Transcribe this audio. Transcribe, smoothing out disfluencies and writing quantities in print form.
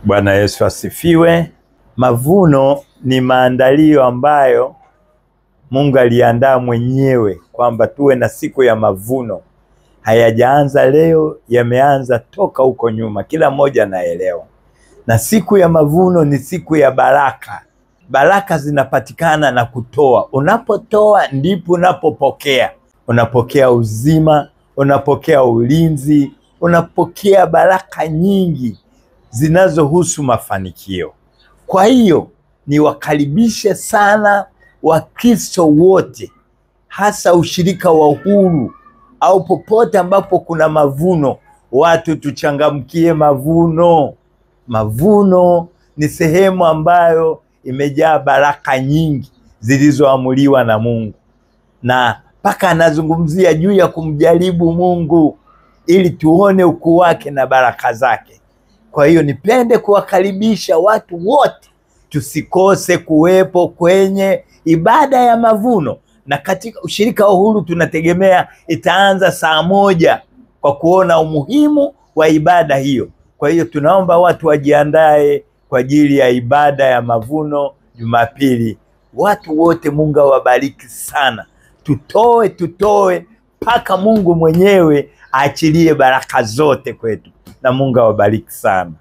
Bwana Yesu asifiwe. Mavuno ni maandalio ambayo Mungu aliandaa mwenyewe kwamba tuwe na siku ya mavuno. Hayajaanza leo, yameanza toka huko nyuma, kila mmoja anaelewa. Na siku ya mavuno ni siku ya baraka. Baraka zinapatikana na kutoa. Unapotoa ndipo unapopokea. Unapokea uzima, unapokea ulinzi, unapokea baraka nyingi zinazohusu mafanikio. Kwa hiyo niwakaribishe sana Wakristo wote, hasa ushirika wa Uhuru au popote ambapo kuna mavuno, watu tuchangamkie mavuno. Mavuno ni sehemu ambayo imejaa baraka nyingi zilizoamuliwa na Mungu, na mpaka anazungumzia juu ya kumjaribu Mungu ili tuone ukuu wake na baraka zake. Kwa hiyo nipende kuwakaribisha watu wote, tusikose kuwepo kwenye ibada ya mavuno. Na katika ushirika wa Uhuru tunategemea itaanza saa 1 kwa kuona umuhimu wa ibada hiyo. Kwa hiyo tunaomba watu wajiandae kwa ajili ya ibada ya mavuno Jumapili. Watu wote Mungu awabariki sana. Tutoe mpaka Mungu mwenyewe aachilie baraka zote kwetu. Na Mungu awabariki sana.